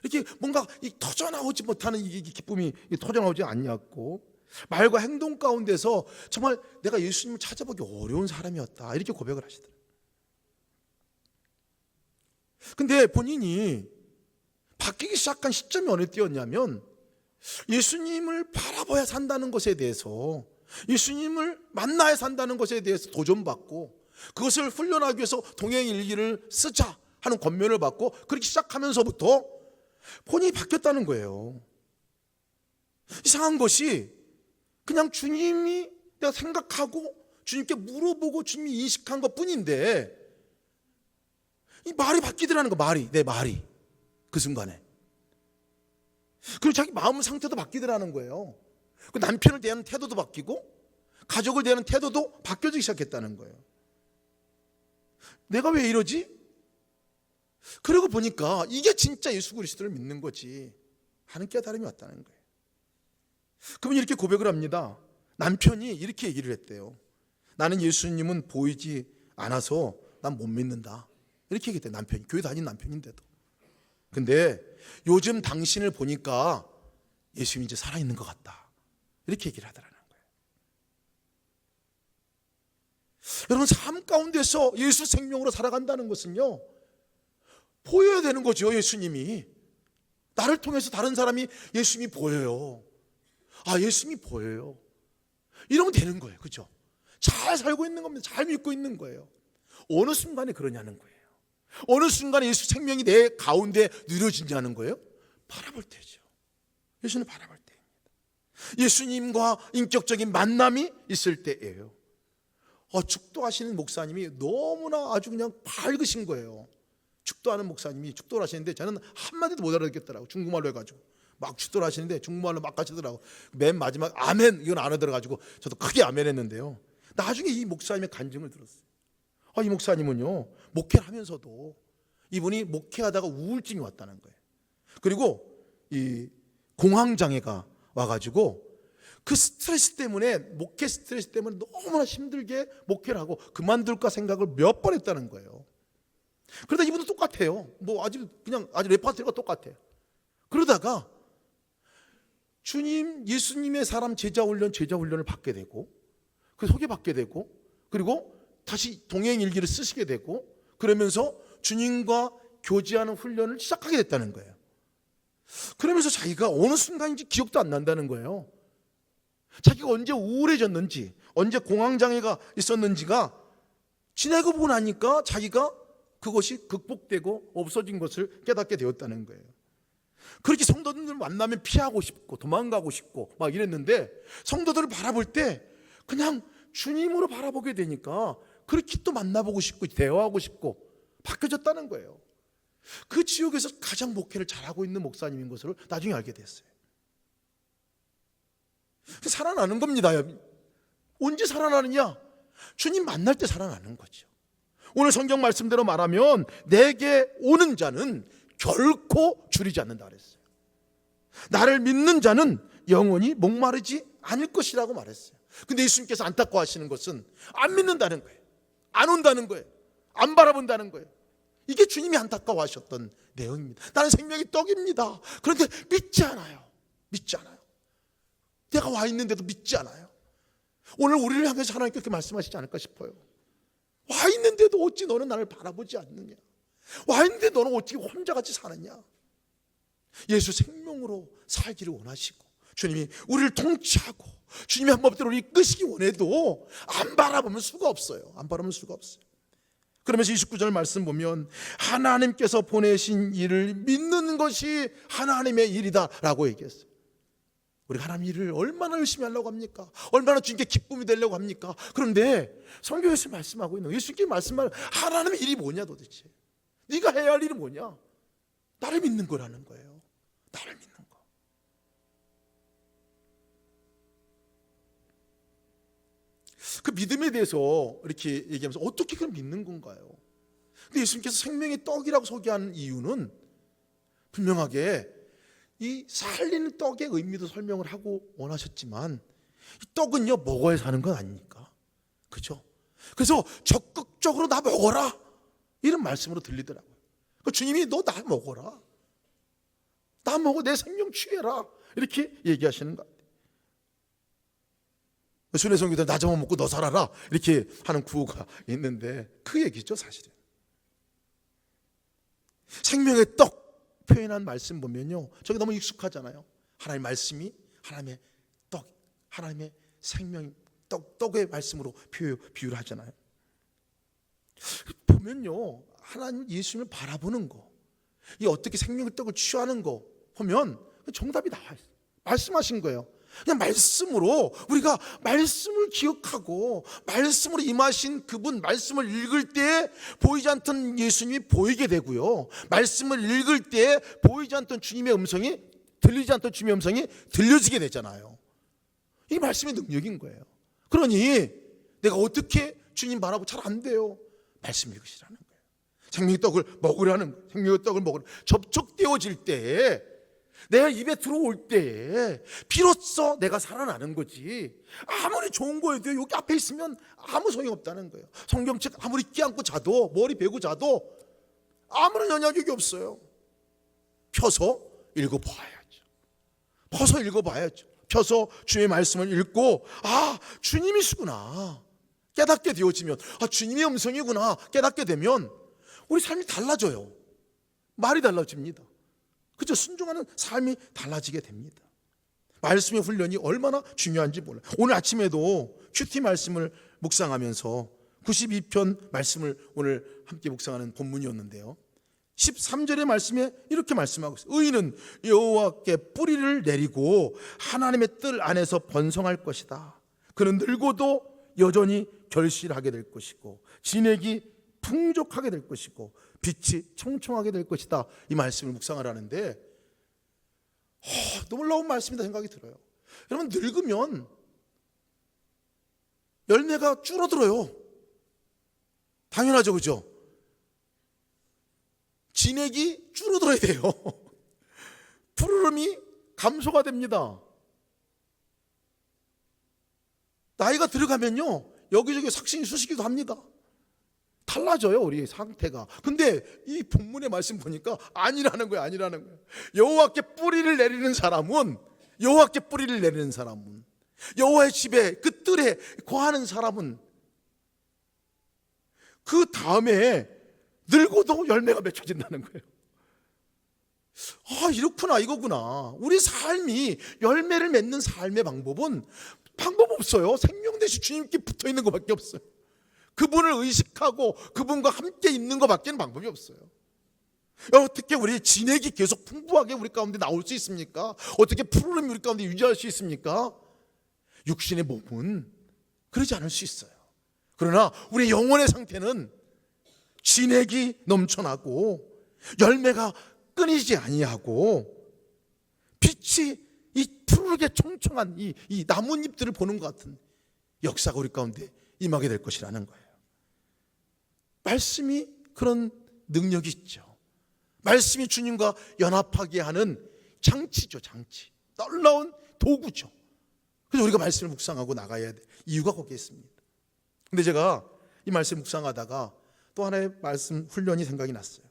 S1: 이렇게 뭔가 터져나오지 못하는 이 기쁨이 터져나오지 않냐고 말과 행동 가운데서 정말 내가 예수님을 찾아보기 어려운 사람이었다 이렇게 고백을 하시더라고요. 근데 본인이 바뀌기 시작한 시점이 어느 때였냐면 예수님을 바라봐야 산다는 것에 대해서, 예수님을 만나야 산다는 것에 대해서 도전받고 그것을 훈련하기 위해서 동행일기를 쓰자 하는 권면을 받고 그렇게 시작하면서부터 본인이 바뀌었다는 거예요. 이상한 것이 그냥 주님이 내가 생각하고 주님께 물어보고 주님이 인식한 것 뿐인데 이 말이 바뀌더라는 거. 내 말이 그 순간에. 그리고 자기 마음 상태도 바뀌더라는 거예요. 그 남편을 대하는 태도도 바뀌고 가족을 대하는 태도도 바뀌어지기 시작했다는 거예요. 내가 왜 이러지? 그러고 보니까 이게 진짜 예수 그리스도를 믿는 거지 하는 깨달음이 왔다는 거예요. 그분이 이렇게 고백을 합니다. 남편이 이렇게 얘기를 했대요. 나는 예수님은 보이지 않아서 난 못 믿는다 이렇게 얘기했대요. 남편이, 교회 다니는 남편인데도. 근데 요즘 당신을 보니까 예수님이 이제 살아있는 것 같다 이렇게 얘기를 하더라는 거예요. 여러분, 삶 가운데서 예수 생명으로 살아간다는 것은요 보여야 되는 거죠. 예수님이 나를 통해서 다른 사람이 예수님이 보여요. 예수님이 보여요. 이러면 되는 거예요. 그죠? 잘 살고 있는 겁니다. 잘 믿고 있는 거예요. 어느 순간에 그러냐는 거예요. 어느 순간에 예수 생명이 내 가운데 누려지냐는 거예요. 바라볼 때죠. 예수는 바라볼 때입니다. 예수님과 인격적인 만남이 있을 때예요. 축도하시는 목사님이 너무나 아주 그냥 밝으신 거예요. 축도하는 목사님이 축도를 하시는데 저는 한마디도 못 알아듣겠더라고. 중국말로 해가지고 막 축도를 하시는데 중국말로 막 하시더라고. 맨 마지막 아멘 이건 안 알아들어가지고 저도 크게 아멘 했는데요. 나중에 이 목사님의 간증을 들었어요. 이 목사님은요, 목회를 하면서도 이분이 목회하다가 우울증이 왔다는 거예요. 그리고 이 공황장애가 와가지고 그 스트레스 때문에, 목회 스트레스 때문에 너무나 힘들게 목회를 하고 그만둘까 생각을 몇 번 했다는 거예요. 그러다 이분도 똑같아요. 아직 레파토리가 똑같아요. 그러다가 주님, 예수님의 사람 제자 훈련을 받게 되고, 그 소개받게 되고, 그리고 다시 동행 일기를 쓰시게 되고, 그러면서 주님과 교제하는 훈련을 시작하게 됐다는 거예요. 그러면서 자기가 어느 순간인지 기억도 안 난다는 거예요. 자기가 언제 우울해졌는지, 언제 공황장애가 있었는지가 지나고 보고 나니까 자기가 그것이 극복되고 없어진 것을 깨닫게 되었다는 거예요. 그렇게 성도들 만나면 피하고 싶고 도망가고 싶고 막 이랬는데, 성도들을 바라볼 때 그냥 주님으로 바라보게 되니까 그렇게 또 만나보고 싶고 대화하고 싶고 바뀌어졌다는 거예요. 그 지역에서 가장 목회를 잘하고 있는 목사님인 것을 나중에 알게 됐어요. 살아나는 겁니다. 언제 살아나느냐? 주님 만날 때 살아나는 거죠. 오늘 성경 말씀대로 말하면 내게 오는 자는 결코 줄이지 않는다 그랬어요. 나를 믿는 자는 영원히 목마르지 않을 것이라고 말했어요. 근데 예수님께서 안타까워하시는 것은 안 믿는다는 거예요. 안 온다는 거예요. 안 바라본다는 거예요. 이게 주님이 안타까워하셨던 내용입니다. 나는 생명의 떡입니다. 그런데 믿지 않아요. 믿지 않아요. 내가 와 있는데도 믿지 않아요. 오늘 우리를 향해서 하나님께 그렇게 말씀하시지 않을까 싶어요. 와 있는데도 어찌 너는 나를 바라보지 않느냐? 와 있는데 너는 어떻게 혼자같이 사느냐? 예수 생명으로 살기를 원하시고 주님이 우리를 통치하고 주님이 한 법대로 이끄시기 원해도 안 바라보면 수가 없어요. 안 바라보면 수가 없어요. 그러면서 29절 말씀 보면 하나님께서 보내신 일을 믿는 것이 하나님의 일이다 라고 얘기했어요. 우리가 하나님 일을 얼마나 열심히 하려고 합니까? 얼마나 주님께 기쁨이 되려고 합니까? 그런데 성경에서 말씀하고 있는, 예수님께 말씀하는 하나님의 일이 뭐냐 도대체? 네가 해야 할 일이 뭐냐? 나를 믿는 거라는 거예요. 나를 믿는 거. 그 믿음에 대해서 이렇게 얘기하면서 어떻게 그걸 믿는 건가요? 근데 예수님께서 생명의 떡이라고 소개하는 이유는 분명하게 이 살리는 떡의 의미도 설명을 하고 원하셨지만, 이 떡은요 먹어야 사는 건 아닙니까? 그죠? 그래서 적극적으로 나 먹어라 이런 말씀으로 들리더라고요. 주님이 너 나 먹어라, 나 먹어, 내 생명 취해라 이렇게 얘기하시는 것 같아요. 순회성교들 나 좀 먹고 너 살아라 이렇게 하는 구호가 있는데 그 얘기죠 사실은. 생명의 떡 표현한 말씀 보면요, 저게 너무 익숙하잖아요. 하나님의 말씀이 하나님의 떡, 하나님의 생명 떡의 말씀으로 비유를 하잖아요. 보면요, 하나님 예수님을 바라보는 거, 이 어떻게 생명의 떡을 취하는 거 보면 정답이 나와 있어요. 말씀하신 거예요. 그냥 말씀으로, 우리가 말씀을 기억하고 말씀으로 임하신 그분, 말씀을 읽을 때 보이지 않던 예수님이 보이게 되고요, 말씀을 읽을 때 보이지 않던 주님의 음성이, 들리지 않던 주님의 음성이 들려지게 되잖아요. 이 말씀의 능력인 거예요. 그러니 내가 어떻게 주님 바라고 잘 안 돼요. 말씀 읽으시라는 거예요. 생명의 떡을 먹으라는 거예요. 생명의 떡을 먹으라. 접촉되어질 때에, 내가 입에 들어올 때에 비로소 내가 살아나는 거지, 아무리 좋은 거여도 여기 앞에 있으면 아무 소용이 없다는 거예요. 성경책 아무리 끼안고 자도, 머리 베고 자도 아무런 영향력이 없어요. 펴서 읽어봐야죠. 펴서 읽어봐야죠. 펴서 주의 말씀을 읽고, 아 주님이시구나 깨닫게 되어지면, 아 주님의 음성이구나 깨닫게 되면 우리 삶이 달라져요. 말이 달라집니다. 그죠? 순종하는 삶이 달라지게 됩니다. 말씀의 훈련이 얼마나 중요한지 몰라요. 오늘 아침에도 큐티 말씀을 묵상하면서 92편 말씀을 오늘 함께 묵상하는 본문이었는데요, 13절의 말씀에 이렇게 말씀하고 있어요. 의인은 여호와께 뿌리를 내리고 하나님의 뜰 안에서 번성할 것이다. 그는 늙어도 여전히 결실하게 될 것이고 진액이 풍족하게 될 것이고 빛이 청청하게 될 것이다. 이 말씀을 묵상하라는데 놀라운 말씀이다 생각이 들어요. 여러분, 늙으면 열매가 줄어들어요. 당연하죠, 그죠? 진액이 줄어들어야 돼요. 푸르름이 감소가 됩니다. 나이가 들어가면요, 여기저기 삭신이 쑤시기도 합니다. 달라져요, 우리 상태가. 근데 이 본문의 말씀 보니까 아니라는 거예요. 아니라는 거예요. 여호와께 뿌리를 내리는 사람은 여호와의 집에 그 뜰에 거하는 사람은 그 다음에 늙어도 열매가 맺혀진다는 거예요. 이렇구나, 이거구나. 우리 삶이 열매를 맺는 삶의 방법 없어요. 생명 되신 주님께 붙어 있는 것밖에 없어요. 그분을 의식하고 그분과 함께 있는 것밖에는 방법이 없어요. 어떻게 우리 진액이 계속 풍부하게 우리 가운데 나올 수 있습니까? 어떻게 푸르름이 우리 가운데 유지할 수 있습니까? 육신의 몸은 그러지 않을 수 있어요. 그러나 우리 영혼의 상태는 진액이 넘쳐나고 열매가 끊이지 아니하고 빛이 이 푸르게 청청한 이 나뭇잎들을 보는 것 같은 역사가 우리 가운데 임하게 될 것이라는 거예요. 말씀이 그런 능력이 있죠. 말씀이 주님과 연합하게 하는 장치죠. 장치. 놀라운 도구죠. 그래서 우리가 말씀을 묵상하고 나가야 될 이유가 거기에 있습니다. 근데 제가 이 말씀 묵상하다가 또 하나의 말씀 훈련이 생각이 났어요.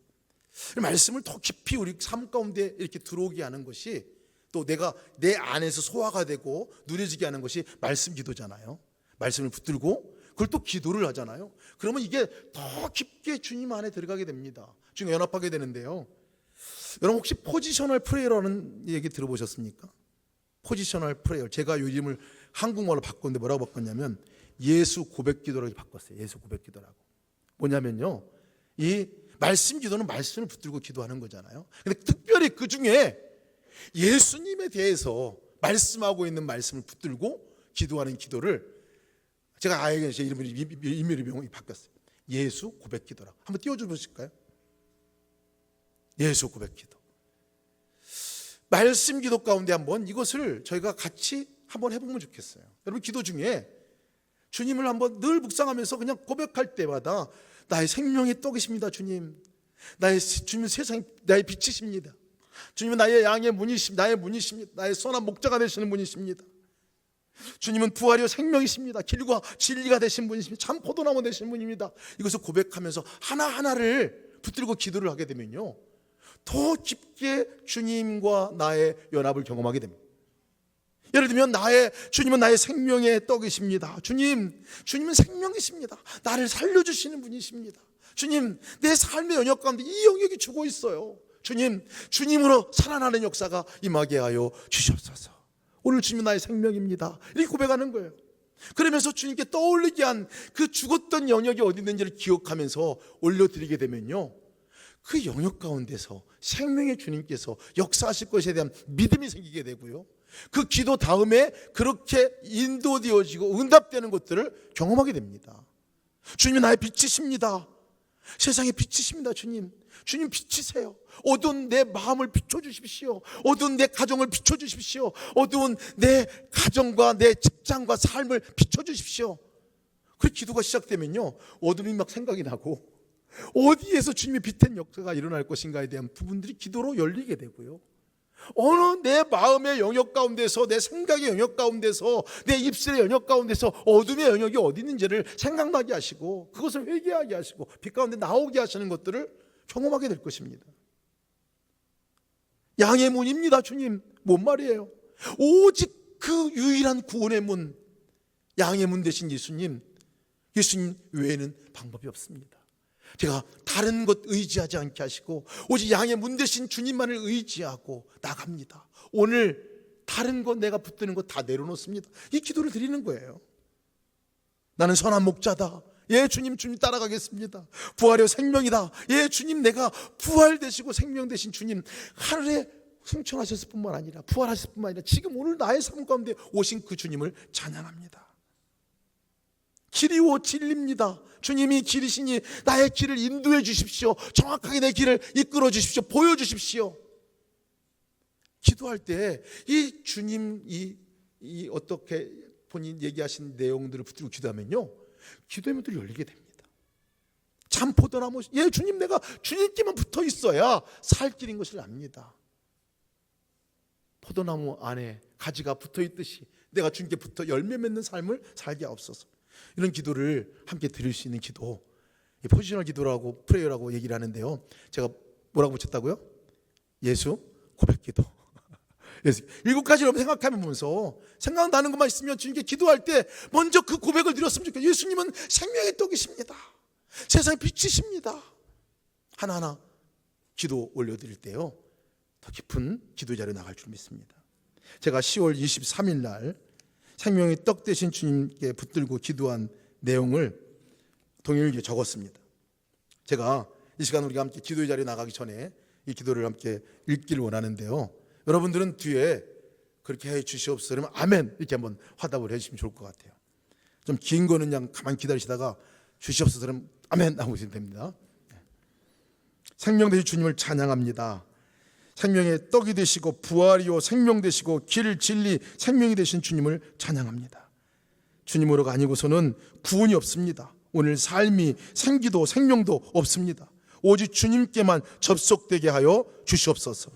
S1: 말씀을 더 깊이 우리 삶 가운데 이렇게 들어오게 하는 것이, 또 내가 내 안에서 소화가 되고 누려지게 하는 것이 말씀 기도잖아요. 말씀을 붙들고 그걸 또 기도를 하잖아요. 그러면 이게 더 깊게 주님 안에 들어가게 됩니다. 주님과 연합하게 되는데요, 여러분 혹시 포지셔널 프레이어라는 얘기 들어보셨습니까? 포지셔널 프레이어. 제가 요 이름을 한국말로 바꿨는데 뭐라고 바꿨냐면 예수 고백 기도라고 바꿨어요. 예수 고백 기도라고. 뭐냐면요, 이 말씀 기도는 말씀을 붙들고 기도하는 거잖아요. 근데 특별히 그 중에 예수님에 대해서 말씀하고 있는 말씀을 붙들고 기도하는 기도를 제가 아예 제 이름을 임의로 바꿨어요. 예수 고백 기도라고. 한번 띄워줘 보실까요? 예수 고백 기도. 말씀 기도 가운데 한번 이것을 저희가 같이 한번 해보면 좋겠어요. 여러분, 기도 중에 주님을 한번 늘 묵상하면서 그냥 고백할 때마다 나의 생명의 떡이십니다, 주님. 주님은 세상 나의 빛이십니다. 주님은 나의 양의 문이십니다. 나의 문이십니다. 나의 선한 목자가 되시는 분이십니다. 주님은 부활이요 생명이십니다. 길과 진리가 되신 분이십니다. 참 포도나무 되신 분입니다. 이것을 고백하면서 하나하나를 붙들고 기도를 하게 되면요, 더 깊게 주님과 나의 연합을 경험하게 됩니다. 예를 들면 주님은 나의 생명의 떡이십니다. 주님은 생명이십니다. 나를 살려주시는 분이십니다. 주님, 내 삶의 영역 가운데 이 영역이 주고 있어요. 주님으로 살아나는 역사가 임하게 하여 주시옵소서. 오늘 주님은 나의 생명입니다. 이렇게 고백하는 거예요. 그러면서 주님께 떠올리게 한 그 죽었던 영역이 어디 있는지를 기억하면서 올려드리게 되면요, 그 영역 가운데서 생명의 주님께서 역사하실 것에 대한 믿음이 생기게 되고요, 그 기도 다음에 그렇게 인도되어지고 응답되는 것들을 경험하게 됩니다. 주님이 나의 빛이십니다. 세상의 빛이십니다. 주님 빛이세요. 어두운 내 마음을 비춰주십시오. 어두운 내 가정을 비춰주십시오. 어두운 내 가정과 내 직장과 삶을 비춰주십시오. 그 기도가 시작되면요, 어둠이 막 생각이 나고 어디에서 주님의 빛의 역사가 일어날 것인가에 대한 부분들이 기도로 열리게 되고요, 어느 내 마음의 영역 가운데서, 내 생각의 영역 가운데서, 내 입술의 영역 가운데서 어둠의 영역이 어디 있는지를 생각나게 하시고 그것을 회개하게 하시고 빛 가운데 나오게 하시는 것들을 경험하게 될 것입니다. 양의 문입니다. 주님, 뭔 말이에요? 오직 그 유일한 구원의 문, 양의 문 되신 예수님 외에는 방법이 없습니다. 제가 다른 것 의지하지 않게 하시고 오직 양의 문 되신 주님만을 의지하고 나갑니다. 오늘 다른 것 내가 붙드는 것 다 내려놓습니다. 이 기도를 드리는 거예요. 나는 선한 목자다. 예 주님, 주님 따라가겠습니다. 부활이요 생명이다. 예 주님, 내가 부활 되시고 생명 되신 주님, 하늘에 승천하셨을 뿐만 아니라 부활하셨을 뿐만 아니라 지금 오늘 나의 삶 가운데 오신 그 주님을 찬양합니다. 길이요 진리입니다. 주님이 길이시니 나의 길을 인도해 주십시오. 정확하게 내 길을 이끌어 주십시오. 보여주십시오. 기도할 때 이 주님 이 어떻게 본인 얘기하신 내용들을 붙들고 기도하면요, 기도의 문들이 열리게 됩니다. 참 포도나무, 예 주님, 내가 주님께만 붙어 있어야 살 길인 것을 압니다. 포도나무 안에 가지가 붙어 있듯이 내가 주님께 붙어 열매 맺는 삶을 살게 하옵소서. 이런 기도를 함께 드릴 수 있는 기도, 포지셔널 기도라고 프레이어라고 얘기를 하는데요, 제가 뭐라고 붙였다고요? 예수 고백 기도. 7가지를 생각하면서 생각나는 것만 있으면 주님께 기도할 때 먼저 그 고백을 드렸으면 좋겠어요. 예수님은 생명의 떡이십니다. 세상의 빛이십니다. 하나하나 기도 올려드릴 때요, 더 깊은 기도의 자리에 나갈 줄 믿습니다. 제가 10월 23일 날 생명의 떡 되신 주님께 붙들고 기도한 내용을 동일하게 적었습니다. 제가 이 시간 우리가 함께 기도의 자리에 나가기 전에 이 기도를 함께 읽기를 원하는데요, 여러분들은 뒤에 그렇게 해 주시옵소서 그러면 아멘 이렇게 한번 화답을 해 주시면 좋을 것 같아요. 좀 긴 거는 그냥 가만히 기다리시다가 주시옵소서 그러면 아멘 하고 있으면 됩니다. 생명 되신 주님을 찬양합니다. 생명의 떡이 되시고 부활이요 생명 되시고 길 진리 생명이 되신 주님을 찬양합니다. 주님으로가 아니고서는 구원이 없습니다. 오늘 삶이 생기도 생명도 없습니다. 오직 주님께만 접속되게 하여 주시옵소서.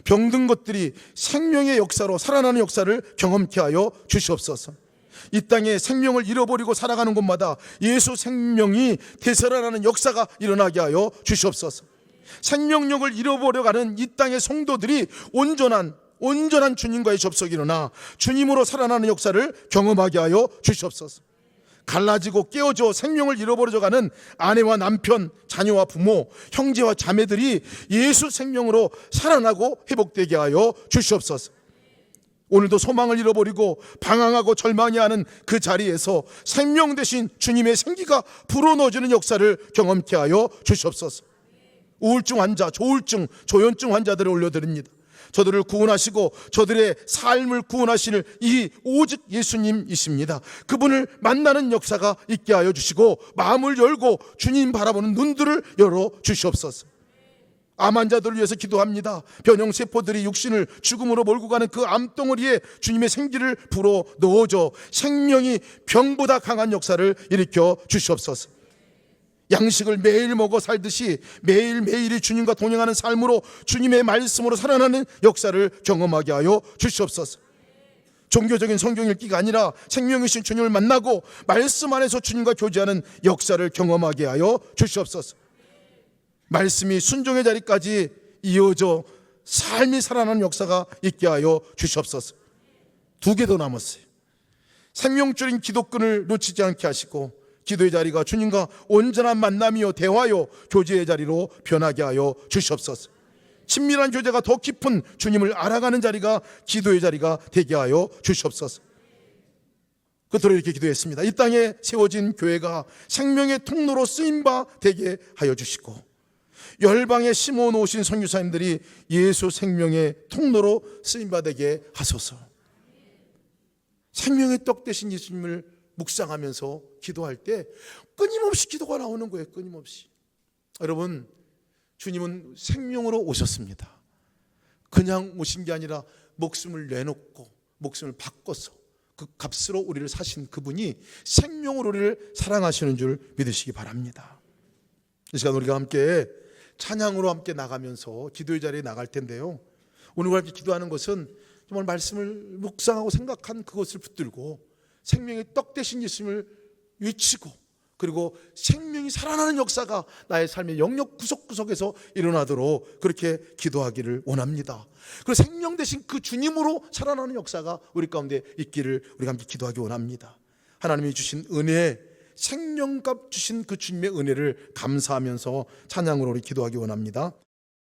S1: 병든 것들이 생명의 역사로 살아나는 역사를 경험케 하여 주시옵소서. 이 땅에 생명을 잃어버리고 살아가는 곳마다 예수 생명이 되살아나는 역사가 일어나게 하여 주시옵소서. 생명력을 잃어버려가는 이 땅의 성도들이 온전한 주님과의 접속이 일어나 주님으로 살아나는 역사를 경험하게 하여 주시옵소서. 갈라지고 깨어져 생명을 잃어버려가는 아내와 남편, 자녀와 부모, 형제와 자매들이 예수 생명으로 살아나고 회복되게 하여 주시옵소서. 오늘도 소망을 잃어버리고 방황하고 절망해하는 그 자리에서 생명 되신 주님의 생기가 불어넣어지는 역사를 경험케 하여 주시옵소서. 우울증 환자, 조울증, 조현증 환자들을 올려드립니다. 저들을 구원하시고 저들의 삶을 구원하실 이 오직 예수님이십니다. 그분을 만나는 역사가 있게 하여 주시고 마음을 열고 주님 바라보는 눈들을 열어 주시옵소서. 암 환자들을 위해서 기도합니다. 변형세포들이 육신을 죽음으로 몰고 가는 그 암덩어리에 주님의 생기를 불어 넣어줘 생명이 병보다 강한 역사를 일으켜 주시옵소서. 양식을 매일 먹어 살듯이 매일매일이 주님과 동행하는 삶으로 주님의 말씀으로 살아나는 역사를 경험하게 하여 주시옵소서. 종교적인 성경 읽기가 아니라 생명이신 주님을 만나고 말씀 안에서 주님과 교제하는 역사를 경험하게 하여 주시옵소서. 말씀이 순종의 자리까지 이어져 삶이 살아나는 역사가 있게 하여 주시옵소서. 2개 더 남았어요. 생명줄인 기도끈을 놓치지 않게 하시고 기도의 자리가 주님과 온전한 만남이요 대화요 교제의 자리로 변하게 하여 주시옵소서. 친밀한 교제가 더 깊은 주님을 알아가는 자리가 기도의 자리가 되게 하여 주시옵소서. 그토록 이렇게 기도했습니다. 이 땅에 세워진 교회가 생명의 통로로 쓰임바 되게 하여 주시고 열방에 심어놓으신 선교사님들이 예수 생명의 통로로 쓰임바 되게 하소서. 생명의 떡 되신 예수님을 묵상하면서 기도할 때 끊임없이 기도가 나오는 거예요. 끊임없이. 여러분, 주님은 생명으로 오셨습니다. 그냥 오신 게 아니라 목숨을 내놓고 목숨을 바꿔서 그 값으로 우리를 사신 그분이 생명으로 우리를 사랑하시는 줄 믿으시기 바랍니다. 이 시간 우리가 함께 찬양으로 함께 나가면서 기도의 자리에 나갈 텐데요, 오늘 함께 기도하는 것은 정말 말씀을 묵상하고 생각한 그것을 붙들고 생명의 떡 되신 예수님을 외치고 그리고 생명이 살아나는 역사가 나의 삶의 영역 구석구석에서 일어나도록 그렇게 기도하기를 원합니다. 그리고 생명 되신 그 주님으로 살아나는 역사가 우리 가운데 있기를 우리가 함께 기도하기 원합니다. 하나님이 주신 은혜, 생명값 주신 그 주님의 은혜를 감사하면서 찬양으로 우리 기도하기 원합니다.